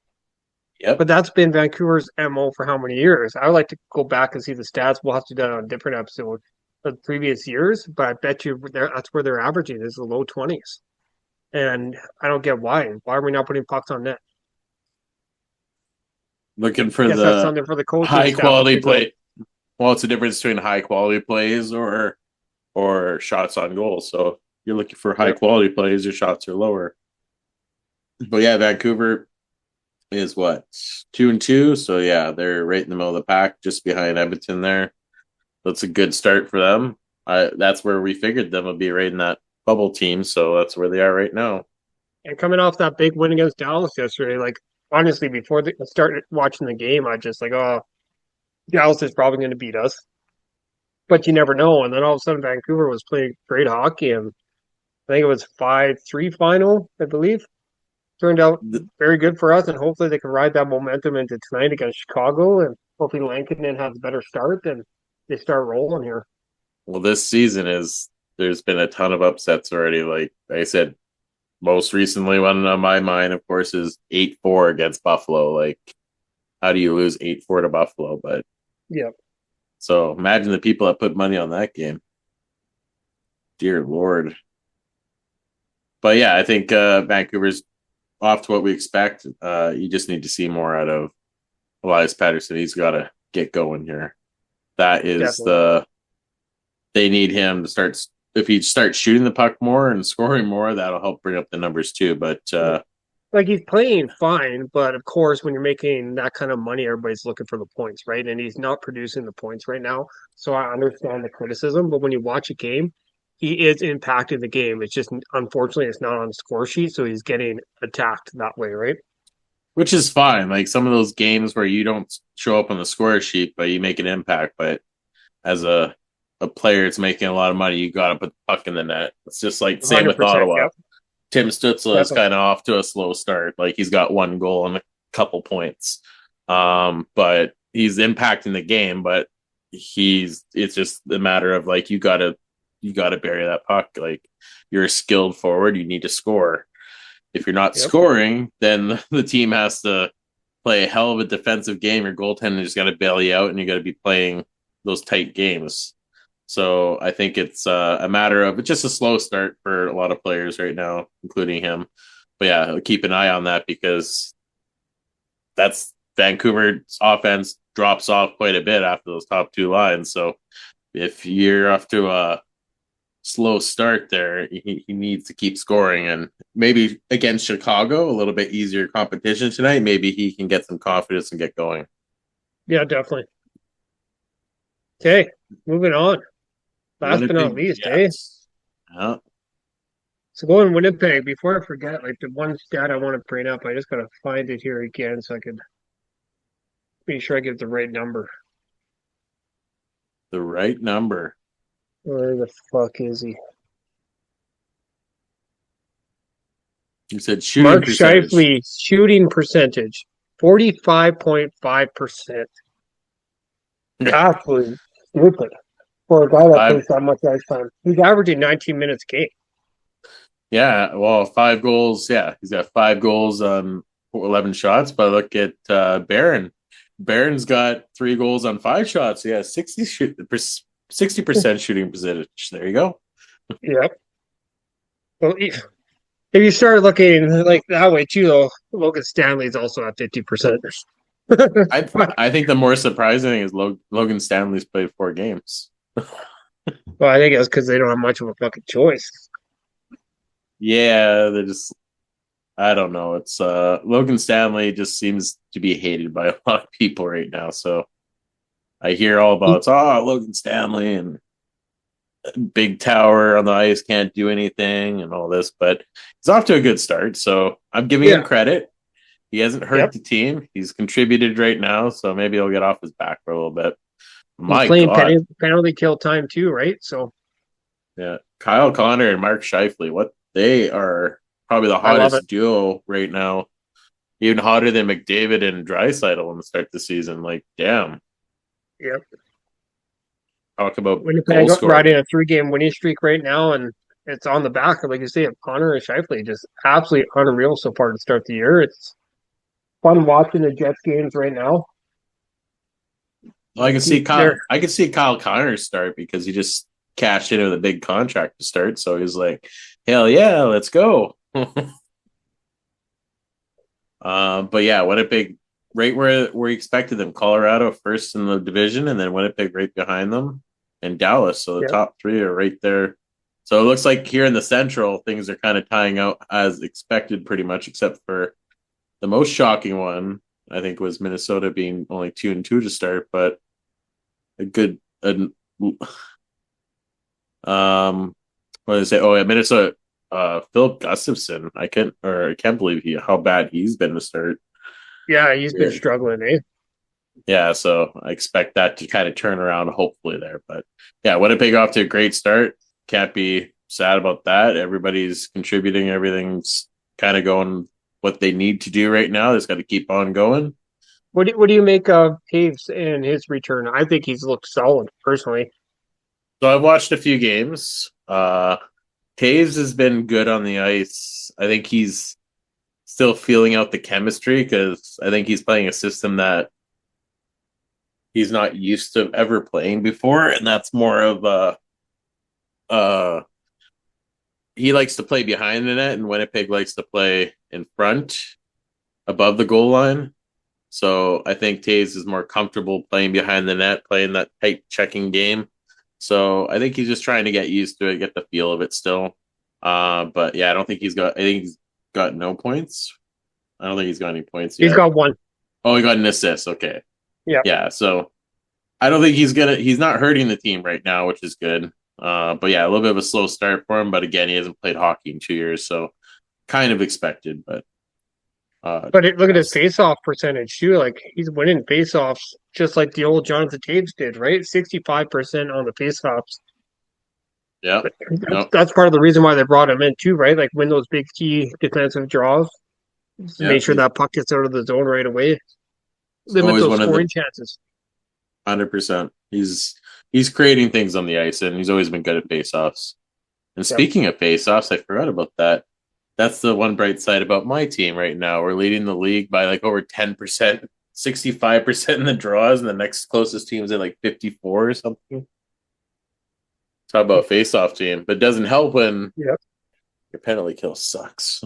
Yep. But that's been Vancouver's MO for how many years? I would like to go back and see the stats. We'll have to do that on a different episode of previous years, but I bet you that's where they're averaging is the low 20s. And I don't get why. Why are we not putting pucks on net? Looking for that's something for the coaching high quality play. Well, it's a difference between high quality plays or shots on goal. So you're looking for high quality plays, your shots are lower. But yeah, Vancouver is what 2-2, so yeah, they're right in the middle of the pack, just behind Edmonton. There, that's a good start for them. That's where we figured them would be, right in that bubble team. So that's where they are right now. And coming off that big win against Dallas yesterday, like honestly, before I started watching the game, I just like, oh, Dallas is probably going to beat us, but you never know. And then all of a sudden, Vancouver was playing great hockey, and I think it was 5-3 final, I believe. Turned out very good for us, and hopefully they can ride that momentum into tonight against Chicago, and hopefully Lankinen has a better start and they start rolling here. Well, this season there's been a ton of upsets already. Like I said, most recently one on my mind, of course, is 8-4 against Buffalo. Like, how do you lose 8-4 to Buffalo? But yeah. So imagine the people that put money on that game. Dear Lord. But yeah, I think Vancouver's off to what we expect. You just need to see more out of Elias Pettersson. He's got to get going here. That is they need him to start. If he starts shooting the puck more and scoring more, that'll help bring up the numbers too. But like he's playing fine, but of course, when you're making that kind of money, everybody's looking for the points, right? And he's not producing the points right now. So I understand the criticism, but when you watch a game, he is impacting the game. It's just unfortunately it's not on the score sheet, so he's getting attacked that way, right? which is fine. Like some of those games where you don't show up on the score sheet, but you make an impact. But as a player that's making a lot of money, you got to put the puck in the net. It's just like same with Ottawa. Yep. Tim Stützle is kind of off to a slow start. Like he's got one goal and a couple points, but he's impacting the game. But it's just a matter of like you got to bury that puck. Like you're a skilled forward, you need to score. If you're not scoring, then the team has to play a hell of a defensive game. Your goaltender just got to bail you out, and you got to be playing those tight games. So I think it's a matter of just a slow start for a lot of players right now, including him. But yeah, keep an eye on that because that's Vancouver's offense drops off quite a bit after those top two lines. So if you're off to a slow start there, he needs to keep scoring, and maybe against Chicago, a little bit easier competition tonight, maybe he can get some confidence and get going. Yeah, definitely. Okay, moving on. Last but not least, Yeah. So going Winnipeg, before I forget, like the one stat I want to bring up, I just gotta find it here again so I can make sure I get the right number. The right number. Where the fuck is he? You said shooting Mark percentage. Scheifele, shooting percentage, 45.5%. Absolutely stupid for a guy that plays that much ice time. He's averaging 19 minutes a game. Yeah, well, 5 goals. Yeah, he's got 5 goals on 11 shots. But look at Barron. Barron's got 3 goals on 5 shots. Yeah, 60% shooting percentage. There you go. Yep. Well, if you start looking like that way too, though, Logan Stanley's also at 50%. I think the more surprising thing is Logan Stanley's played 4 games. Well, I think it's because they don't have much of a fucking choice. Yeah, they're just, I don't know. It's Logan Stanley just seems to be hated by a lot of people right now. So I hear all about Logan Stanley and big tower on the ice can't do anything and all this, but he's off to a good start. So I'm giving him credit. He hasn't hurt the team. He's contributed right now, so maybe he'll get off his back for a little bit. He's playing penalty kill time too, right? So yeah, Kyle Connor and Mark Scheifele, they are probably the hottest duo right now. Even hotter than McDavid and Draisaitl in the start of the season. Like, damn. Yep. Talk about Winnipeg riding a 3-game winning streak right now, and it's on the back of, like you say, of Connor and Scheifele. Just absolutely unreal so far to start the year. It's fun watching the Jets games right now. Well, I can see Kyle Connor start because he just cashed in with a big contract to start. So he's like, hell yeah, let's go. But yeah, Winnipeg right where we expected them. Colorado first in the division, and then Winnipeg right behind them, and Dallas. So the top 3 are right there So it looks like here in the Central, things are kind of tying out as expected, pretty much, except for the most shocking one. I think was Minnesota being only 2-2 to start, but a good, what did I say? Oh yeah, Minnesota. Philip Gustafson. I can't believe how bad he's been to start. Yeah, he's been Yeah. struggling, eh? Yeah, so I expect that to kind of turn around, hopefully there. But yeah, Winnipeg off to a great start. Can't be sad about that. Everybody's contributing. Everything's kind of going what they need to do right now. They just got to keep on going. What do you make of Taves and his return? I think he's looked solid personally. So I've watched a few games. Taves has been good on the ice. I think he's still feeling out the chemistry because I think he's playing a system that he's not used to ever playing before, and that's more of a he likes to play behind the net, and Winnipeg likes to play in front above the goal line. So I think Taves is more comfortable playing behind the net, playing that tight checking game. So I think he's just trying to get used to it, get the feel of it still. But yeah, I don't think he's got. I think he's got no points. I don't think he's got any points yet. He's got one. Oh, he got an assist. Okay. Yeah. Yeah. So I don't think he's not hurting the team right now, which is good. But yeah, a little bit of a slow start for him. But again, he hasn't played hockey in 2 years, so kind of expected. But Look at his face-off percentage too. Like he's winning face-offs just like the old Jonathan Taves did, right? 65% on the face-offs. yeah, no, That's part of the reason why they brought him in too, right? Like win those big key defensive draws. yeah, Make sure that puck gets out of the zone right away. Limit always those one of scoring the chances. 100%. He's creating things on the ice, and he's always been good at faceoffs. And Yep. speaking of faceoffs, I forgot about that. That's the one bright side about my team right now. We're leading the league by like over 10%, 65% in the draws, and the next closest team's at like 54 or something. Talk about face-off team, but it doesn't help when Yep. your penalty kill sucks.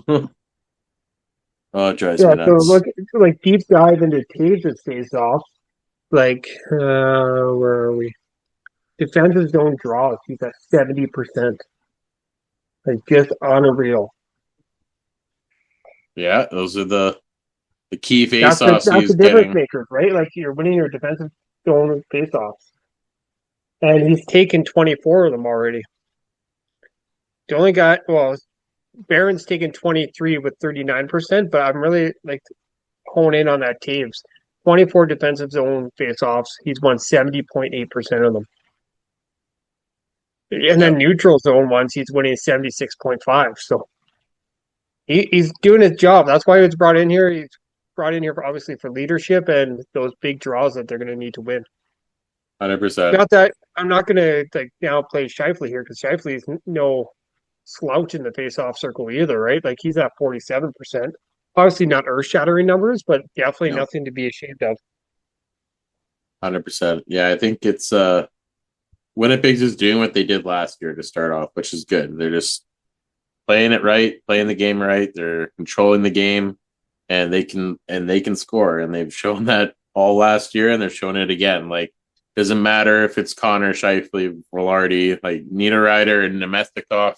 Oh, it drives Yeah, me so nuts. look, like deep dive into Taves' face-off. Like, where are we? Defensive zone draws. He's at 70%. Like, just unreal. Yeah, those are the key That's the face-offs that's the he's difference getting. makers, right? Like, you're winning your defensive zone face-offs, and he's taken 24 of them already. The only guy, well, Barron's taken 23 with 39%, but I'm really like hone in on that Taves. 24 defensive zone face-offs. He's won 70.8% of them. And then Yep, neutral zone ones, he's winning 76.5. So he's doing his job. That's why he was brought in here. He's brought in here for obviously for leadership and those big draws that they're going to need to win. 100%. Not that I'm not going to like now play Shifley here because Shifley is no slouch in the face-off circle either, right? Like he's at 47%. Obviously not earth-shattering numbers, but definitely No, nothing to be ashamed of. 100%. Yeah, I think it's Winnipeg's just doing what they did last year to start off, which is good. They're just playing it right, playing the game right. They're controlling the game, and they can score. And they've shown that all last year, and they're showing it again. Like doesn't matter if it's Connor, Shifley, Velarde, like Niederreiter and Nemestikov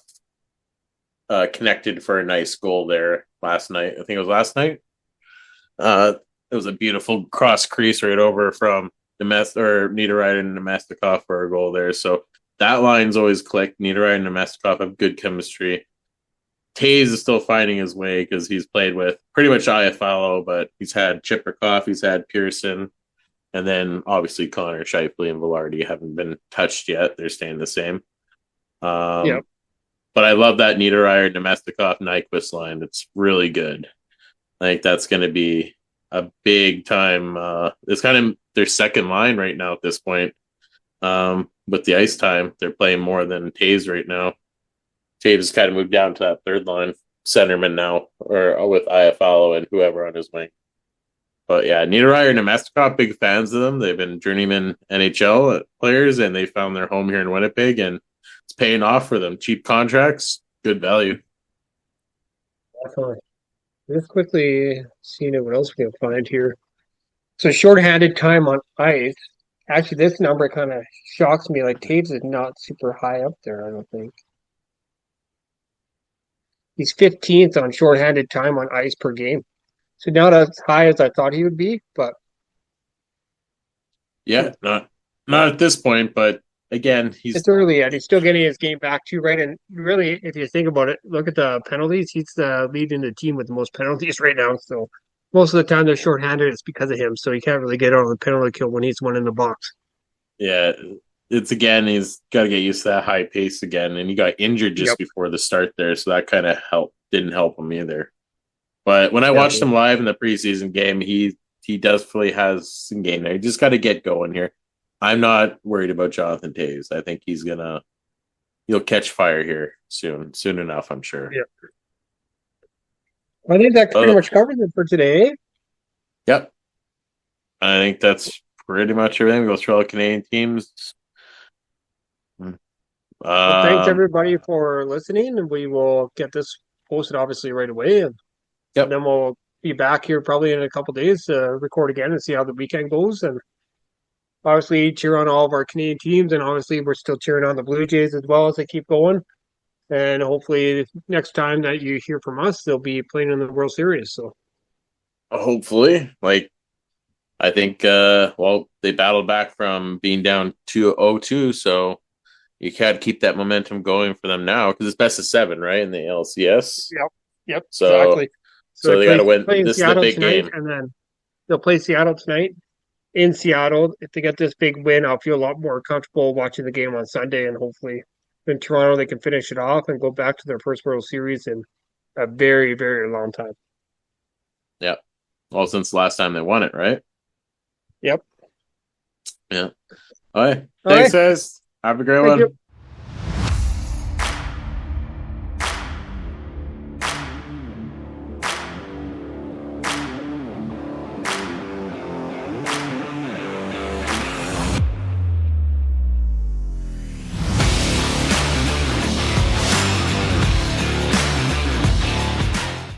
connected for a nice goal there last night. I think it was last night. It was a beautiful cross crease right over from Niederreiter and Nemestikov for a goal there. So that line's always clicked. Niederreiter and Nemestikov have good chemistry. Taves is still finding his way because he's played with pretty much IFLO, but he's had Chipperkoff, he's had Pearson, and then obviously Connor, Shifley, and Velarde haven't been touched yet. They're staying the same. Yeah. But I love that Niederreiter, Nemestikov, Nyquist line. It's really good. I think that's going to be a big time. It's kind of their second line right now at this point. With the ice time, they're playing more than Taves right now. Taves has kind of moved down to that third line centerman now, or with Iafallo and whoever on his wing. But yeah, Niederreiter and Nemestikov, big fans of them. They've been journeyman NHL players, and they found their home here in Winnipeg, and it's paying off for them. Cheap contracts, good value. Definitely. Just quickly seeing what else we can find here. So shorthanded time on ice. Actually, this number kind of shocks me. Like Taves is not super high up there, I don't think. He's 15th on shorthanded time on ice per game. So not as high as I thought he would be, but Yeah, not at this point, but again, he's it's early yet. He's still getting his game back too, right? And really, if you think about it, look at the penalties. He's the lead in the team with the most penalties right now. So most of the time they're shorthanded, it's because of him. So he can't really get out of the penalty kill when he's one in the box. yeah, it's again, he's got to get used to that high pace again, and he got injured just Yep. before the start there, so that kind of didn't help him either. But when I watched Definitely. him live in the preseason game, he definitely has some game there. He just got to get going here. I'm not worried about Jonathan Toews. I think he'll catch fire here soon enough. I'm sure. Yeah. I think that pretty much covers it for today. Yep. I think that's pretty much everything. We go through all the Canadian teams. Well, thanks everybody for listening, and we will get this posted obviously right away, and Yep. then we'll be back here probably in a couple days to record again and see how the weekend goes. And obviously cheer on all of our Canadian teams, and obviously we're still cheering on the Blue Jays as well as they keep going. And hopefully next time that you hear from us, they'll be playing in the World Series. So Hopefully, I think they battled back from being down 2-0-2, so you can't keep that momentum going for them now because it's best of 7, right, in the LCS. Yep, So, exactly. So they got to win. This is the Seattle big tonight, game. and then they'll play Seattle tonight in Seattle. If they get this big win, I'll feel a lot more comfortable watching the game on Sunday, and hopefully in Toronto they can finish it off and go back to their first World Series in a very, very long time. Yeah. Well, since the last time they won it, right? Yep. Yeah. All right. All Thanks, right. guys. Have a great Thank one. you.